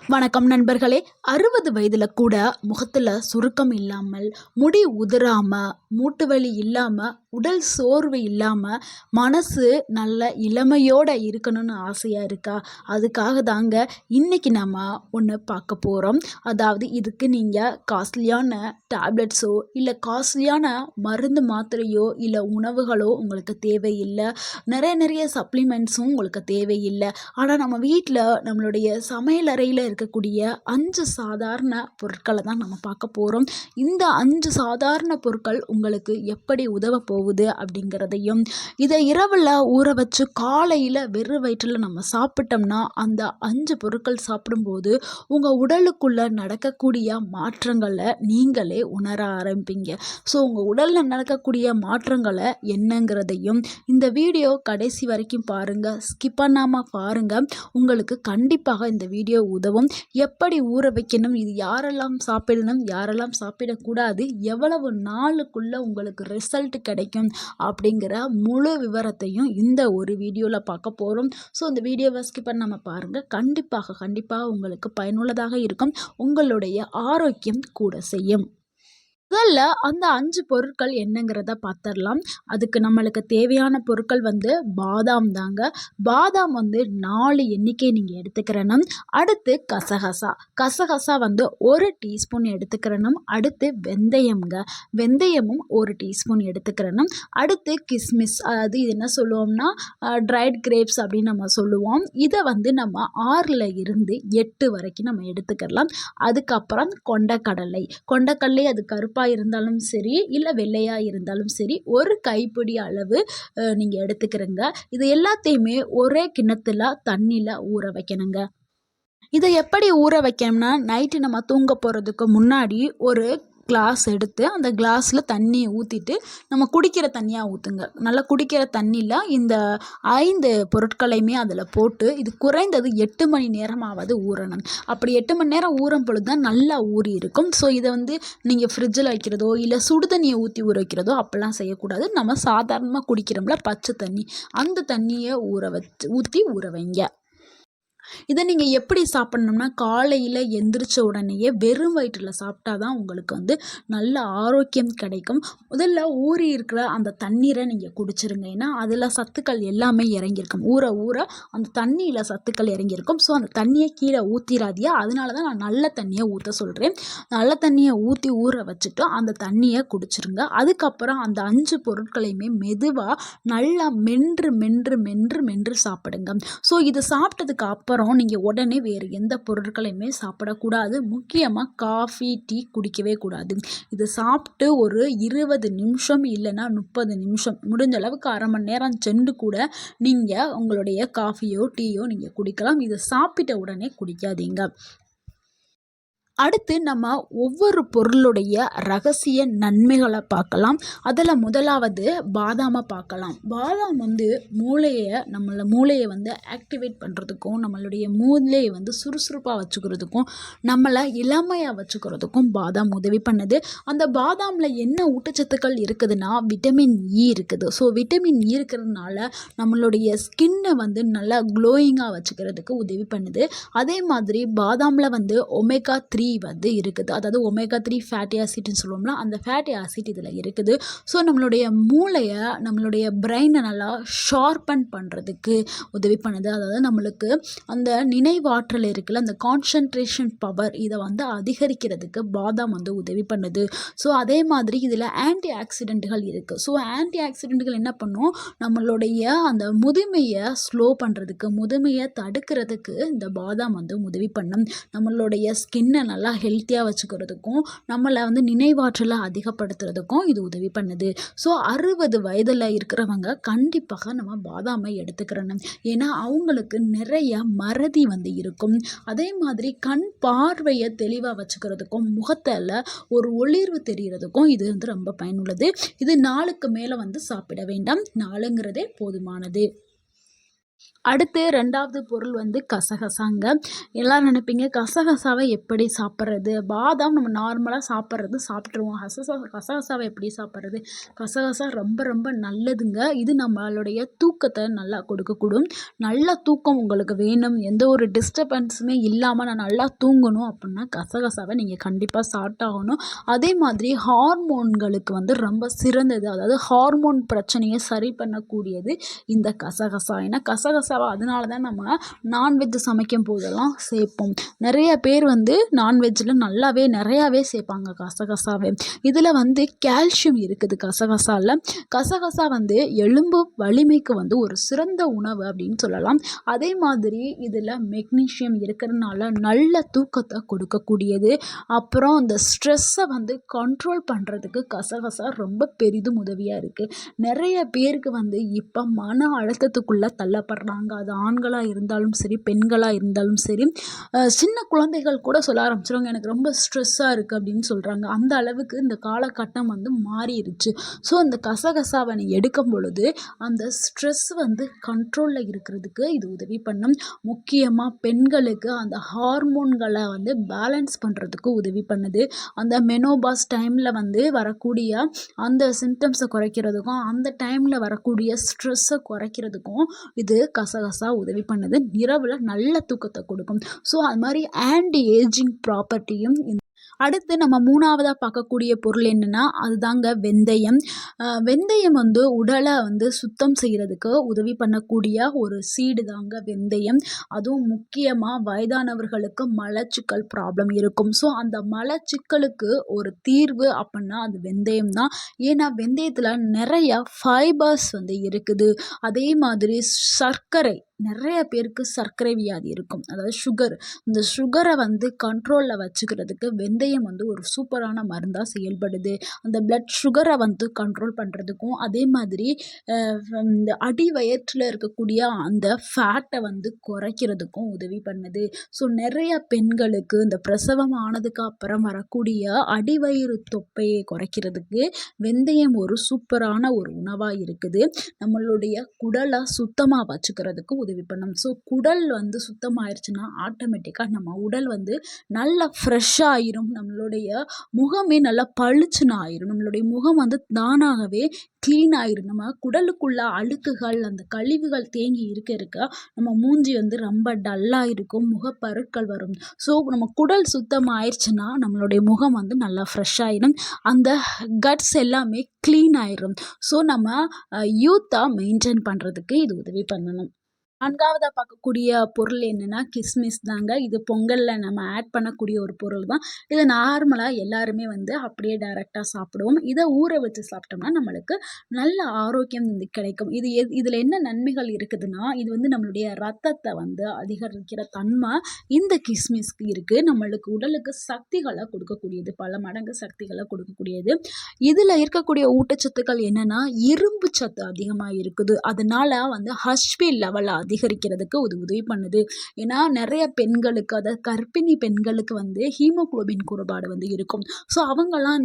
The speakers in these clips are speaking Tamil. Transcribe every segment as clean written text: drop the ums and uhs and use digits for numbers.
வணக்கம் நண்பர்களே. 60 வயதில் கூட முகத்தில் சுருக்கம் இல்லாமல், முடி உதிராமல், மூட்டு வலி இல்லாமல், உடல் சோர்வு இல்லாமல், மனசு நல்ல இளமையோடு இருக்கணும்னு ஆசையாக இருக்கா? அதுக்காக தாங்க இன்றைக்கி நம்ம ஒன்று பார்க்க போகிறோம். அதாவது இதுக்கு நீங்கள் காஸ்ட்லியான டேப்லெட்ஸோ இல்லை காஸ்ட்லியான மருந்து மாத்திரையோ இல்லை உணவுகளோ உங்களுக்கு தேவையில்லை. நிறைய சப்ளிமெண்ட்ஸும் உங்களுக்கு தேவையில்லை. ஆனால் நம்ம வீட்டில் நம்மளுடைய சமையல் அறையில் இருக்கக்கூடிய 5 சாதாரண பொருட்களை தான் நம்ம பார்க்க போகிறோம். இந்த 5 சாதாரண பொருட்கள் உங்களுக்கு எப்படி உதவ போகுது அப்படிங்கிறதையும், இதை இரவில் ஊற வச்சு காலையில் வெறும் வயிற்றில் நம்ம சாப்பிட்டோம்னா அந்த 5 பொருட்கள் சாப்பிடும்போது உங்கள் உடலுக்குள்ளே நடக்கக்கூடிய மாற்றங்களை நீங்களே உணர ஆரம்பிப்பீங்க. ஸோ உங்கள் உடலில் நடக்கக்கூடிய மாற்றங்களை என்னங்கிறதையும் இந்த வீடியோ கடைசி வரைக்கும் பாருங்கள், ஸ்கிப் பண்ணாமல் பாருங்கள். உங்களுக்கு கண்டிப்பாக இந்த வீடியோ உதவும். எப்படி ஊற வைக்கணும், இது யாரெல்லாம் சாப்பிடணும், யாரெல்லாம் சாப்பிடக்கூடாது, எவ்வளவு நாளுக்குள்ள உங்களுக்கு ரிசல்ட் கிடைக்கும் அப்படிங்கிற முழு விவரத்தையும் இந்த ஒரு வீடியோவில் பார்க்க போகிறோம். ஸோ இந்த வீடியோவை ஸ்கிப் பண்ணாமல் பாருங்கள். கண்டிப்பாக உங்களுக்கு பயனுள்ளதாக இருக்கும். உங்களுடைய ஆரோக்கியம் கூட செய்யும். முதல்ல அந்த 5 பொருட்கள் என்னங்கிறத பார்த்துடலாம். அதுக்கு நம்மளுக்கு தேவையான பொருட்கள் பாதாம் தாங்க. பாதாம் 4 எண்ணிக்கை நீங்கள் எடுத்துக்கிறணும். அடுத்து கசகசா 1 டீஸ்பூன் எடுத்துக்கிறணும். அடுத்து வெந்தயம்ங்க, வெந்தயமும் 1 டீஸ்பூன் எடுத்துக்கிறணும். அடுத்து கிஸ்மிஸ், அதாவது இது என்ன சொல்லுவோம்னா ட்ரைட் கிரேப்ஸ் அப்படின்னு நம்ம சொல்லுவோம். இதை நம்ம 6ல் இருந்து 8 வரைக்கும் நம்ம எடுத்துக்கலாம். அதுக்கப்புறம் கொண்டக்கடலை அது கருப்பாக இருந்தாலும் சரி இல்லை வெள்ளையா இருந்தாலும் சரி, ஒரு கைப்பிடி அளவு நீங்கள் எடுத்துக்கிறங்க. இது எல்லாத்தையுமே ஒரே கிண்ணத்தில் தண்ணியில் ஊற வைக்கணுங்க. இதை எப்படி ஊற வைக்கணும்னா, நைட்டு நம்ம தூங்க போகிறதுக்கு முன்னாடி ஒரு கிளாஸ் எடுத்து அந்த கிளாஸில் தண்ணியை ஊற்றிட்டு நம்ம குடிக்கிற தண்ணியாக ஊற்றுங்க. நல்லா குடிக்கிற தண்ணியில் இந்த 5 பொருட்களையுமே அதில் போட்டு இது குறைந்தது 8 மணி நேரமாவது ஊறணும். அப்படி 8 மணி நேரம் ஊறும் பொழுது தான் நல்லா ஊறி இருக்கும். ஸோ இதை நீங்கள் ஃப்ரிட்ஜில் வைக்கிறதோ இல்லை சுடு தண்ணியை ஊற்றி ஊற வைக்கிறதோ அப்படிலாம் செய்யக்கூடாது. நம்ம சாதாரணமாக குடிக்கிறோம்ல பச்சை தண்ணி, அந்த தண்ணியை ஊற்றி ஊற வைங்க. இதை நீங்கள் எப்படி சாப்பிட்ணும்னா, காலையில் எந்திரிச்ச உடனேயே வெறும் வயிற்றில் சாப்பிட்டா தான் உங்களுக்கு நல்ல ஆரோக்கியம் கிடைக்கும். முதல்ல ஊறி இருக்கிற அந்த தண்ணீரை நீங்கள் குடிச்சிருங்க. ஏன்னா அதில் சத்துக்கள் எல்லாமே இறங்கியிருக்கும். ஊற அந்த தண்ணியில் சத்துக்கள் இறங்கியிருக்கும். ஸோ அந்த தண்ணியை கீழே ஊற்றிடாதியா. அதனால தான் நான் நல்ல தண்ணியை ஊற்ற சொல்கிறேன். நல்ல தண்ணியை ஊற்றி ஊற வச்சுட்டு அந்த தண்ணியை குடிச்சிருங்க. அதுக்கப்புறம் அந்த 5 பொருட்களையுமே மெதுவாக நல்லா மென்று சாப்பிடுங்க. ஸோ இது சாப்பிட்டதுக்கு அப்புறம் நீங்கள் உடனே வேறு எந்த பொருட்களையுமே சாப்பிடக்கூடாது. முக்கியமாக காஃபி, டீ குடிக்கவே கூடாது. இது சாப்பிட்டு ஒரு 20 நிமிஷம் இல்லைன்னா 30 நிமிஷம், முடிஞ்ச அளவுக்கு அரை மணி நேரம் சென்று கூட நீங்கள் உங்களுடைய காஃபியோ டீயோ நீங்கள் குடிக்கலாம். இதை சாப்பிட்ட உடனே குடிக்காதீங்க. அடுத்து நம்ம ஒவ்வொரு பொருளுடைய ரகசிய நன்மைகளை பார்க்கலாம். அதில் முதலாவது பாதாமை பார்க்கலாம். பாதாம் மூளையை ஆக்டிவேட் பண்ணுறதுக்கும், நம்மளுடைய மூளையை சுறுசுறுப்பாக வச்சுக்கிறதுக்கும், நம்மளை இளமையாக வச்சுக்கிறதுக்கும் பாதாம் உதவி பண்ணுது. அந்த பாதாமில் என்ன ஊட்டச்சத்துக்கள் இருக்குதுன்னா விட்டமின் இ இருக்குது. ஸோ விட்டமின் இ இருக்கிறதுனால நம்மளுடைய ஸ்கின்னை நல்லா க்ளோயிங்காக வச்சுக்கிறதுக்கு உதவி பண்ணுது. அதே மாதிரி பாதாமில் ஒமேகா 3 இருக்குது. அதாவது ஒமேகா 3 ஃபேட்டி ஆசிட்னு சொல்லுவோம்ல, அந்த ஃபேட்டி ஆசிட் இதில் இருக்குது. ஸோ நம்மளுடைய மூளையை, நம்மளுடைய பிரெயினை நல்லா ஷார்பன் பண்ணுறதுக்கு உதவி பண்ணுது. அதாவது நம்மளுக்கு அந்த நினைவாற்றல் இருக்குல்ல, அந்த கான்சன்ட்ரேஷன் பவர், இதை அதிகரிக்கிறதுக்கு பாதாம் உதவி பண்ணுது. ஸோ அதே மாதிரி இதில் ஆன்டி ஆக்சிடென்ட்டுகள் இருக்குது. ஸோ ஆன்டி ஆக்சிடென்ட்டுகள் என்ன பண்ணும், நம்மளுடைய அந்த முதுமையை ஸ்லோ பண்ணுறதுக்கு, முதுமையை தடுக்கிறதுக்கு இந்த பாதாம் உதவி பண்ணும். நம்மளுடைய ஸ்கின்னை நல்லா ஹெல்த்தியாக வச்சுக்கிறதுக்கும், நம்மளை நினைவாற்றலை அதிகப்படுத்துறதுக்கும் இது உதவி பண்ணுது. ஸோ 60 வயதில் இருக்கிறவங்க கண்டிப்பாக நம்ம பாதாமை எடுத்துக்கிறணும். ஏன்னா அவங்களுக்கு நிறைய மறதி இருக்கும். அதே மாதிரி கண் பார்வையை தெளிவாக வச்சுக்கிறதுக்கும், முகத்தில் ஒரு ஒளிர்வு தெரிகிறதுக்கும் இது ரொம்ப பயனுள்ளது. இது 4க்கு மேலே சாப்பிட வேண்டாம். 4ங்கிறதே போதுமானது. அடுத்து 2வது பொருள் வந்து கசகசாங்க. எல்லாரும் நினைப்பீங்க கசகசாவை எப்படி சாப்பிட்றது? பாதாம் நம்ம நார்மலா சாப்பிட்றது சாப்பிட்ருவோம். கசகசாவை எப்படி சாப்பிட்றது? கசகசா ரொம்ப ரொம்ப நல்லதுங்க. இது நம்மளுடைய தூக்கத்தை நல்லா கொடுக்கக்கூடும். நல்ல தூக்கம் உங்களுக்கு வேணும், எந்த ஒரு டிஸ்டர்பன்ஸுமே இல்லாமல் நான் நல்லா தூங்கணும் அப்படின்னா கசகசாவை நீங்கள் கண்டிப்பாக சாப்பிட்டாகணும். அதே மாதிரி ஹார்மோன்களுக்கு வந்து ரொம்ப சிறந்தது. அதாவது ஹார்மோன் பிரச்சனையை சரி பண்ணக்கூடியது இந்த கசகசா. ஏன்னா கசகசாவை அதனால தான் நம்ம நான்வெஜ் சமைக்கும் போதெல்லாம் சேர்ப்போம். நிறைய பேர் வந்து நான்வெஜ்ஜில் நிறையாவே சேர்ப்பாங்க கசகசாவை. இதில் வந்து கால்சியம் இருக்குது கசகசாவில். கசகசா வந்து எலும்பு வலிமைக்கு வந்து ஒரு சிறந்த உணவு அப்படின்னு சொல்லலாம். அதே மாதிரி இதில் மெக்னீஷியம் இருக்கிறதுனால நல்ல தூக்கத்தை கொடுக்கக்கூடியது. அப்புறம் இந்த ஸ்ட்ரெஸ்ஸை வந்து கண்ட்ரோல் பண்ணுறதுக்கு கசகசா ரொம்ப பெரிதும் உதவியாக இருக்குது. நிறைய பேருக்கு வந்து இப்போ மன அழுத்தத்துக்குள்ளே தள்ளப்படுறாங்க. அது ஆண்களாக இருந்தாலும் சரி, பெண்களாக இருந்தாலும் சரி. சின்ன குழந்தைகள் கூட சொல்ல ஆரம்பிச்சிருவாங்க, எனக்கு ரொம்ப ஸ்ட்ரெஸ்ஸாக இருக்குது அப்படின்னு சொல்கிறாங்க. அந்த அளவுக்கு இந்த காலகட்டம் வந்து மாறிடுச்சு. ஸோ அந்த கசகசாவை நீ எடுக்கும் பொழுது அந்த ஸ்ட்ரெஸ் வந்து கண்ட்ரோலில் இருக்கிறதுக்கு இது உதவி பண்ணும். முக்கியமாக பெண்களுக்கு அந்த ஹார்மோன்களை வந்து பேலன்ஸ் பண்ணுறதுக்கு உதவி பண்ணுது. அந்த மெனோபாஸ் டைமில் வந்து வரக்கூடிய அந்த சிம்டம்ஸை குறைக்கிறதுக்கும், அந்த டைமில் வரக்கூடிய ஸ்ட்ரெஸ்ஸை குறைக்கிறதுக்கும் இது கசகசா உதவி பண்ணுது. இரவில் நல்ல தூக்கத்தை கொடுக்கும். ஸோ அது மாதிரி ஆன்டி ஏஜிங் ப்ராப்பர்ட்டியும். அடுத்து நம்ம 3வதாக பார்க்கக்கூடிய பொருள் என்னென்னா அதுதாங்க வெந்தயம். வெந்தயம் வந்து உடலை வந்து சுத்தம் செய்கிறதுக்கு உதவி பண்ணக்கூடிய ஒரு சீடு தாங்க வெந்தயம். அதுவும் முக்கியமாக வயதானவர்களுக்கு மலச்சிக்கல் ப்ராப்ளம் இருக்கும். ஸோ அந்த மலச்சிக்கலுக்கு ஒரு தீர்வு அப்படின்னா அது வெந்தயம் தான். ஏன்னா வெந்தயத்தில் நிறைய ஃபைபர்ஸ் வந்து இருக்குது. அதே மாதிரி சர்க்கரை, நிறைய பேருக்கு சர்க்கரை வியாதி இருக்கும், அதாவது சுகர். இந்த சுகரை வந்து கண்ட்ரோலில் வச்சுக்கிறதுக்கு வெந்தயம் வந்து ஒரு சூப்பரான மருந்தாக செயல்படுது. அந்த பிளட் சுகரை வந்து கண்ட்ரோல் பண்ணுறதுக்கும், அதே மாதிரி இந்த அடி வயிற்றில் இருக்கக்கூடிய அந்த ஃபேட்டை வந்து குறைக்கிறதுக்கும் உதவி பண்ணுது. ஸோ நிறைய பெண்களுக்கு இந்த பிரசவம் ஆனதுக்கு அப்புறம் வரக்கூடிய அடிவயிறு தொப்பையை குறைக்கிறதுக்கு வெந்தயம் ஒரு சூப்பரான ஒரு உணவாக இருக்குது. நம்மளுடைய குடலை சுத்தமாக வச்சுக்கிறதுக்கு உதவி பண்ணும். ஸோ குடல் வந்து சுத்தமாயிருச்சுன்னா ஆட்டோமேட்டிக்காக நம்ம உடல் வந்து நல்லா ஃப்ரெஷ்ஷாக ஆயிரும். நம்மளுடைய முகமே நல்லா பளிச்சுன்னு ஆயிரும். நம்மளுடைய முகம் வந்து தானாகவே க்ளீன் ஆயிரும். நம்ம குடலுக்குள்ள அழுக்குகள், அந்த கழிவுகள் தேங்கி இருக்க நம்ம மூஞ்சி வந்து ரொம்ப டல்லாக இருக்கும், முகப்பருக்கள் வரும். ஸோ நம்ம குடல் சுத்தமாயிருச்சுன்னா நம்மளுடைய முகம் வந்து நல்லா ஃப்ரெஷ் ஆயிரும். அந்த கட்ஸ் எல்லாமே க்ளீன் ஆயிரும். ஸோ நம்ம யூத்தாக மெயின்டைன் பண்ணுறதுக்கு இது உதவி பண்ணணும். 4வதாக பார்க்கக்கூடிய பொருள் என்னென்னா கிஸ்மிஸ் தாங்க. இது பொங்கலில் நம்ம ஆட் பண்ணக்கூடிய ஒரு பொருள் தான். இதை நார்மலாக எல்லாருமே வந்து அப்படியே டைரெக்டாக சாப்பிடுவோம். இதை ஊற வச்சு சாப்பிட்டோம்னா நம்மளுக்கு நல்ல ஆரோக்கியம் வந்து கிடைக்கும். இதில் என்ன நன்மைகள் இருக்குதுன்னா, இது வந்து நம்மளுடைய ரத்தத்தை வந்து அதிகரிக்கிற தன்மை இந்த கிஸ்மிஸ்க்கு இருக்குது. நம்மளுக்கு உடலுக்கு சக்திகளை கொடுக்கக்கூடியது, பல மடங்கு சக்திகளை கொடுக்கக்கூடியது. இதில் இருக்கக்கூடிய ஊட்டச்சத்துக்கள் என்னென்னா இரும்பு சத்து அதிகமாக இருக்குது. அதனால வந்து ஹச்பி லெவல் அதிகரிக்கிறதுக்கு உதவி பண்ணுது. ஏன்னா நிறைய பெண்களுக்கு, அதாவது கர்ப்பிணி பெண்களுக்கு வந்து ஹீமோகுளோபின் குறைபாடு வந்து இருக்கும். ஸோ அவங்கெல்லாம்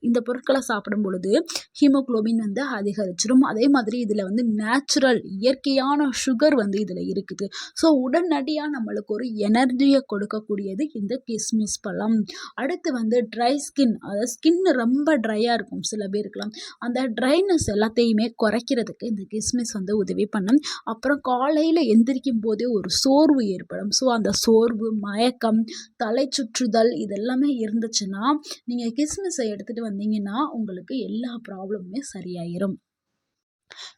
இந்த பொருட்களை சாப்பிடும் பொழுது ஹீமோகுளோபின் வந்து அதிகரிச்சிடும். அதே மாதிரி இதில் வந்து நேச்சுரல் இயற்கையான சுகர் வந்து இதில் இருக்குது. ஸோ உடனடியாக நம்மளுக்கு ஒரு எனர்ஜியை கொடுக்கக்கூடியது இந்த கிஸ்மிஸ் பழம். அடுத்து வந்து ட்ரை ஸ்கின், அதாவது ஸ்கின் ரொம்ப ட்ரையாக இருக்கும் சில பேருக்குலாம். அந்த ட்ரைனஸ் எல்லாத்தையுமே குறைக்கிறதுக்கு இந்த கிஸ்மிஸ் வந்து உதவி பண்ணும். அப்புறம் காலையில் எந்திரிக்கும் போதே ஒரு சோர்வு ஏற்படும். ஸோ அந்த சோர்வு, மயக்கம், தலை சுற்றுதல் இதெல்லாமே இருந்துச்சுன்னா நீங்கள் கிஸ்மிஸை எடுத்துகிட்டு வந்தீங்கன்னா உங்களுக்கு எல்லா ப்ராப்ளமுமே சரியாயிரும்.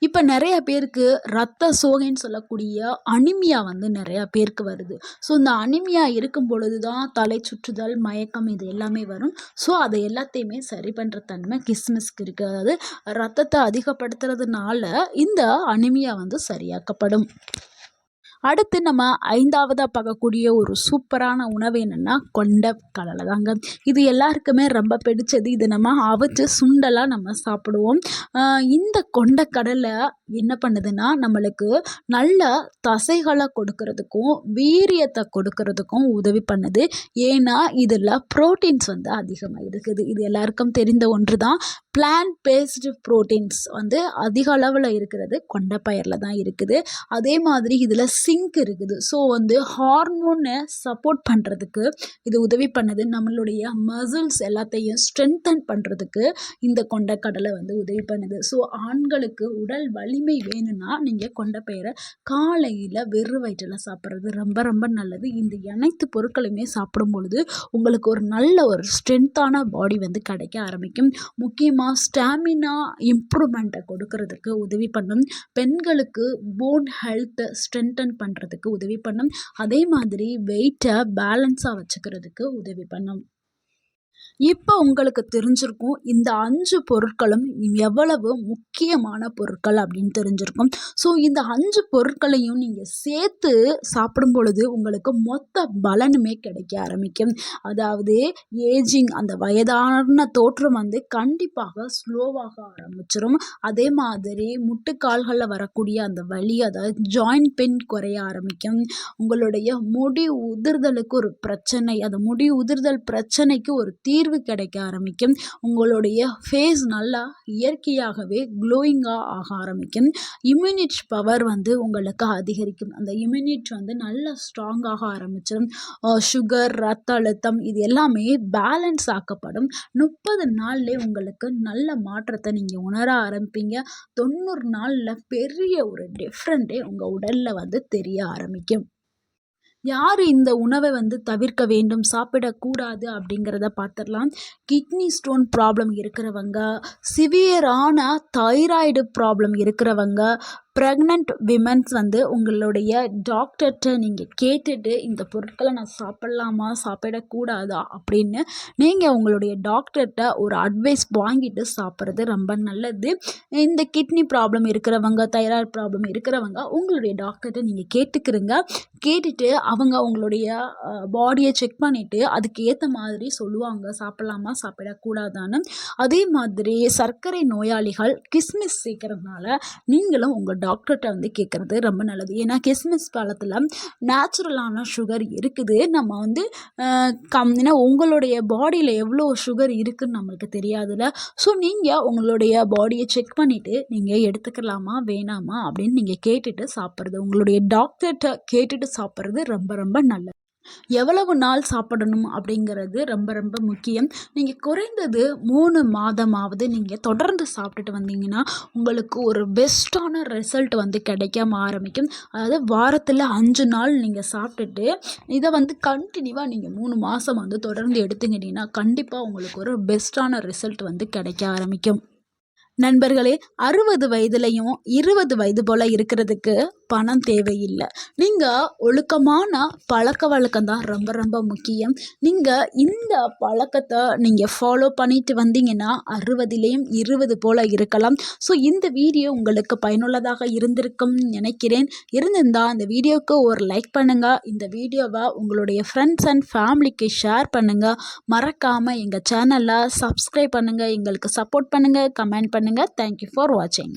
இப்போ நிறைய பேருக்கு ரத்த சோகைன்னு சொல்லக்கூடிய அனிமியா வந்து நிறையா பேருக்கு வருது. ஸோ இந்த அனிமியா இருக்கும் பொழுது தான் தலை சுற்றுதல், மயக்கம் இது எல்லாமே வரும். ஸோ அதை எல்லாத்தையுமே சரி பண்ணுற தன்மை கிஸ்மிஸ்க்கு இருக்குது. அதாவது ரத்தத்தை அதிகப்படுத்துறதுனால இந்த அனிமியா வந்து சரியாக்கப்படும். அடுத்து நம்ம 5வதாக பார்க்கக்கூடிய ஒரு சூப்பரான உணவு என்னென்னா கொண்டக்கடலை தாங்க. இது எல்லாருக்குமே ரொம்ப பிடிச்சது. இது நம்ம அவிச்சு சுண்டலாக நம்ம சாப்பிடுவோம். இந்த கொண்டக்கடலை என்ன பண்ணுதுன்னா நம்மளுக்கு நல்ல தசைகளை கொடுக்கறதுக்கும் வீரியத்தை கொடுக்கறதுக்கும் உதவி பண்ணுது. ஏன்னா இதில் ப்ரோட்டீன்ஸ் வந்து அதிகமாக இருக்குது. இது எல்லாருக்கும் தெரிந்த ஒன்று தான். பிளான்ட் பேஸ்டு ப்ரோட்டீன்ஸ் வந்து அதிக அளவில் இருக்கிறது கொண்டைப்பயிரில் தான் இருக்குது. அதே மாதிரி இதில் சிங்க் இருக்குது. ஸோ வந்து ஹார்மோனை சப்போர்ட் பண்ணுறதுக்கு இது உதவி பண்ணுது. நம்மளுடைய மசில்ஸ் எல்லாத்தையும் ஸ்ட்ரென்தன் பண்ணுறதுக்கு இந்த கொண்டைக்கடலை வந்து உதவி பண்ணுது. ஸோ ஆண்களுக்கு உடல் வலிமை வேணும்னா நீங்கள் கொண்டைப்பயிரை காலையில் வெறும் வயிற்றில் சாப்பிட்றது ரொம்ப ரொம்ப நல்லது. இந்த அனைத்து பொருட்களையுமே சாப்பிடும் பொழுது உங்களுக்கு ஒரு நல்ல ஒரு ஸ்ட்ரென்த்தான பாடி வந்து கிடைக்க ஆரம்பிக்கும். முக்கியமாக ஸ்டாமினா இம்ப்ரூவ்மெண்ட்டை கொடுக்கறதுக்கு உதவி பண்ணும். பெண்களுக்கு போன் ஹெல்த்தை ஸ்ட்ரென்தன் பண்ணுறதுக்கு உதவி பண்ணும். அதே மாதிரி வெயிட்டை பேலன்ஸாக வச்சுக்கிறதுக்கு உதவி பண்ணும். இப்போ உங்களுக்கு தெரிஞ்சிருக்கும் இந்த 5 பொருட்களும் எவ்வளவு முக்கியமான பொருட்கள் அப்படின்னு தெரிஞ்சிருக்கும். ஸோ இந்த 5 பொருட்களையும் நீங்கள் சேர்த்து சாப்பிடும் பொழுது உங்களுக்கு மொத்த பலனுமே கிடைக்க ஆரம்பிக்கும். அதாவது ஏஜிங், அந்த வயதான தோற்றம் வந்து கண்டிப்பாக ஸ்லோவாக ஆரம்பிச்சிடும். அதே மாதிரி முட்டுக்கால்களில் வரக்கூடிய அந்த வலி, அதாவது ஜாயிண்ட் பெயின் குறைய ஆரம்பிக்கும். உங்களுடைய முடி உதிர்தலுக்கு ஒரு பிரச்சனை, அந்த முடி உதிர்தல் பிரச்சனைக்கு ஒரு தீர்வு கிடைக்க ஆரம்பிக்கும். உங்களுடைய ஃபேஸ் நல்லா இயற்கையாகவே க்ளோயிங்காக ஆக ஆரம்பிக்கும். இம்யூனிட்டி பவர் வந்து உங்களுக்கு அதிகரிக்கும். அந்த இம்யூனிட்டி வந்து நல்லா ஸ்ட்ராங்காக ஆரம்பிச்சிடும். சுகர், ரத்த அழுத்தம் இது எல்லாமே பேலன்ஸ் ஆக்கப்படும். 30 நாள்லேயே உங்களுக்கு நல்ல மாற்றத்தை நீங்கள் உணர ஆரம்பிப்பீங்க. 90 நாளில் பெரிய ஒரு டிஃப்ரெண்ட்டே உங்கள் உடலில் வந்து தெரிய ஆரம்பிக்கும். யார் இந்த உணவை வந்து தவிர்க்க வேண்டும், சாப்பிடக்கூடாது அப்படிங்கிறத பார்த்துடலாம். கிட்னி ஸ்டோன் ப்ராப்ளம் இருக்கிறவங்க, சிவியரான தைராய்டு ப்ராப்ளம் இருக்கிறவங்க, ப்ரெக்னென்ட் விமன்ஸ் வந்து உங்களுடைய டாக்டர்கிட்ட நீங்கள் கேட்டுட்டு இந்த பொருட்களை நான் சாப்பிட்லாமா சாப்பிடக்கூடாதா அப்படின்னு நீங்கள் உங்களுடைய டாக்டர்கிட்ட ஒரு அட்வைஸ் வாங்கிட்டு சாப்பிட்றது ரொம்ப நல்லது. இந்த கிட்னி ப்ராப்ளம் இருக்கிறவங்க, தைராய்டு ப்ராப்ளம் இருக்கிறவங்க உங்களுடைய டாக்டர்கிட்ட நீங்கள் கேட்டுக்கிறங்க. கேட்டுட்டு அவங்க உங்களுடைய பாடியை செக் பண்ணிவிட்டு அதுக்கு ஏற்ற மாதிரி சொல்லுவாங்க சாப்பிட்லாமா சாப்பிடக்கூடாதான்னு. அதே மாதிரி சர்க்கரை நோயாளிகள் கிஸ்மிஸ் சேர்க்கறதுனால நீங்களும் உங்கள் டாக்டர்கிட்ட வந்து கேட்குறது ரொம்ப நல்லது. ஏன்னா கிஸ்மிஸ் பழத்தில் நேச்சுரலான சுகர் இருக்குது. நம்ம வந்து ஏன்னா உங்களுடைய பாடியில் எவ்வளோ சுகர் இருக்குதுன்னு நம்மளுக்கு தெரியாதுல்ல. ஸோ நீங்கள் உங்களுடைய பாடியை செக் பண்ணிவிட்டு நீங்கள் எடுத்துக்கலாமா வேணாமா அப்படின்னு நீங்கள் கேட்டுட்டு சாப்பிட்றது, உங்களுடைய டாக்டர்கிட்ட கேட்டுட்டு சாப்பிட்றது ரொம்ப ரொம்ப நல்லது. எவ்வளவு நாள் சாப்பிடணும் அப்படிங்கிறது ரொம்ப ரொம்ப முக்கியம். நீங்கள் குறைந்தது 3 மாதமாவது நீங்கள் தொடர்ந்து சாப்பிட்டுட்டு வந்தீங்கன்னா உங்களுக்கு ஒரு பெஸ்ட்டான ரிசல்ட் வந்து கிடைக்காம ஆரம்பிக்கும். அதாவது வாரத்தில் 5 நாள் நீங்கள் சாப்பிட்டுட்டு இதை வந்து கண்டினியூவாக நீங்கள் 3 மாதம் வந்து தொடர்ந்து எடுத்துக்கிட்டிங்கன்னா கண்டிப்பாக உங்களுக்கு ஒரு பெஸ்ட்டான ரிசல்ட் வந்து கிடைக்க ஆரம்பிக்கும். நண்பர்களே, 60 வயதுலையும் 20 வயது போல் இருக்கிறதுக்கு பணம் தேவையில்லை. நீங்கள் ஒழுக்கமான பழக்க வழக்கம் தான் ரொம்ப ரொம்ப முக்கியம். நீங்கள் இந்த பழக்கத்தை நீங்கள் ஃபாலோ பண்ணிட்டு வந்தீங்கன்னா 60லேயும் 20 போல் இருக்கலாம். ஸோ இந்த வீடியோ உங்களுக்கு பயனுள்ளதாக இருந்திருக்கும்னு நினைக்கிறேன். இருந்திருந்தால் இந்த வீடியோவுக்கு ஒரு லைக் பண்ணுங்கள். இந்த வீடியோவை உங்களுடைய ஃப்ரெண்ட்ஸ் அண்ட் ஃபேமிலிக்கு ஷேர் பண்ணுங்கள். மறக்காமல் எங்கள் சேனலை சப்ஸ்கிரைப் பண்ணுங்கள். எங்களுக்கு சப்போர்ட் பண்ணுங்கள், கமெண்ட் பண்ணுங்கள். Thank you for watching.